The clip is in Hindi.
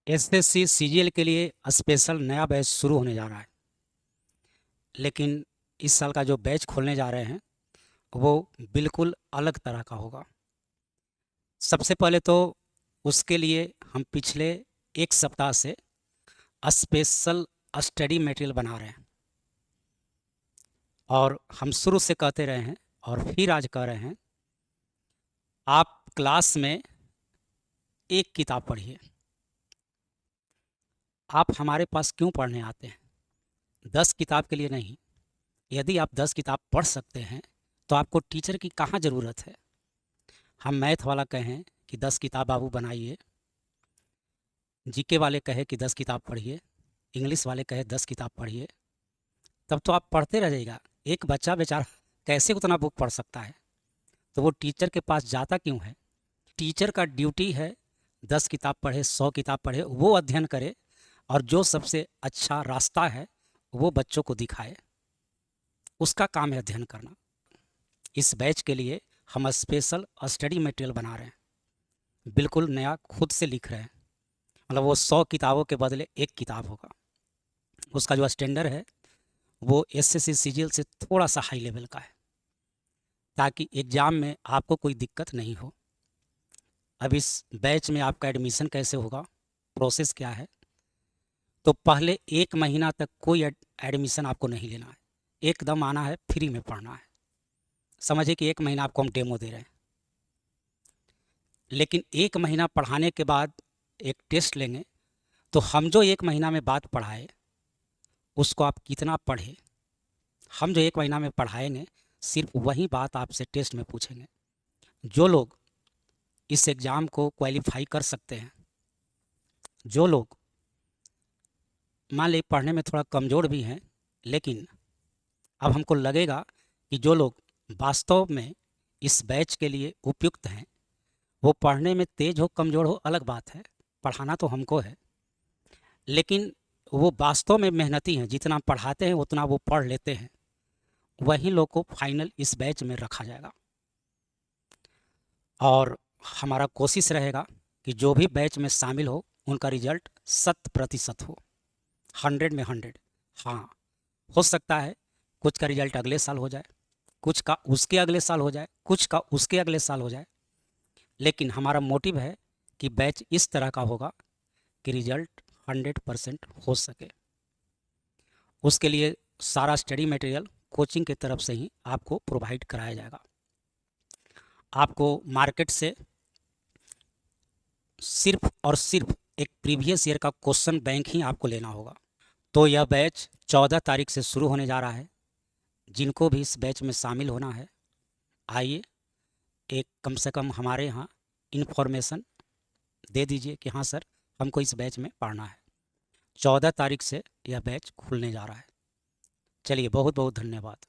एसएससी सीजीएल के लिए स्पेशल नया बैच शुरू होने जा रहा है। लेकिन इस साल का जो बैच खोलने जा रहे हैं वो बिल्कुल अलग तरह का होगा। सबसे पहले तो उसके लिए हम पिछले एक सप्ताह से स्पेशल स्टडी मटेरियल बना रहे हैं और हम शुरू से कहते रहे हैं और फिर आज कह रहे हैं, आप क्लास में एक किताब पढ़िए। आप हमारे पास क्यों पढ़ने आते हैं? 10 किताब के लिए नहीं। यदि आप 10 किताब पढ़ सकते हैं तो आपको टीचर की कहाँ ज़रूरत है। हम मैथ वाला कहें कि 10 किताब बाबू बनाइए, जीके वाले कहे कि 10 किताब पढ़िए, इंग्लिश वाले कहे 10 किताब पढ़िए, तब तो आप पढ़ते रह जाइएगा। एक बच्चा बेचारा कैसे उतना बुक पढ़ सकता है? तो वो टीचर के पास जाता क्यों है? टीचर का ड्यूटी है 10 किताब पढ़े, 100 किताब पढ़े, वो अध्ययन करे और जो सबसे अच्छा रास्ता है वो बच्चों को दिखाए। उसका काम है अध्ययन करना। इस बैच के लिए हम स्पेशल स्टडी मटेरियल बना रहे हैं, बिल्कुल नया खुद से लिख रहे हैं। मतलब वो 100 किताबों के बदले एक किताब होगा। उसका जो स्टैंडर्ड है वो एसएससी सीजीएल से थोड़ा सा हाई लेवल का है, ताकि एग्ज़ाम में आपको कोई दिक्कत नहीं हो। अब इस बैच में आपका एडमिशन कैसे होगा, प्रोसेस क्या है? तो पहले 1 महीना तक कोई एडमिशन आपको नहीं लेना है। एकदम आना है, फ्री में पढ़ना है। समझिए कि 1 महीना आपको हम डेमो दे रहे हैं, लेकिन 1 महीना पढ़ाने के बाद एक टेस्ट लेंगे। तो हम जो 1 महीना में बात पढ़ाए उसको आप कितना पढ़े, हम जो 1 महीना में पढ़ाएंगे सिर्फ वही बात आपसे टेस्ट में पूछेंगे। जो लोग इस एग्ज़ाम को क्वालिफाई कर सकते हैं, जो लोग मान ली पढ़ने में थोड़ा कमज़ोर भी हैं, लेकिन अब हमको लगेगा कि जो लोग वास्तव में इस बैच के लिए उपयुक्त हैं, वो पढ़ने में तेज हो कमज़ोर हो अलग बात है, पढ़ाना तो हमको है, लेकिन वो वास्तव में मेहनती हैं, जितना पढ़ाते हैं उतना वो पढ़ लेते हैं, वही लोग को फाइनल इस बैच में रखा जाएगा। और हमारा कोशिश रहेगा कि जो भी बैच में शामिल हो उनका रिजल्ट 100% हो, 100 में 100। हाँ, हो सकता है कुछ का रिजल्ट अगले साल हो जाए, कुछ का उसके अगले साल हो जाए, कुछ का उसके अगले साल हो जाए, लेकिन हमारा मोटिव है कि बैच इस तरह का होगा कि रिजल्ट 100% हो सके। उसके लिए सारा स्टडी मटेरियल कोचिंग की तरफ से ही आपको प्रोवाइड कराया जाएगा। आपको मार्केट से सिर्फ और सिर्फ एक प्रीवियस ईयर का क्वेश्चन बैंक ही आपको लेना होगा। तो यह बैच 14 तारीख से शुरू होने जा रहा है। जिनको भी इस बैच में शामिल होना है, आइए, एक कम से कम हमारे यहाँ इन्फॉर्मेशन दे दीजिए कि हाँ सर, हमको इस बैच में पढ़ना है। 14 तारीख से यह बैच खुलने जा रहा है। चलिए, बहुत बहुत धन्यवाद।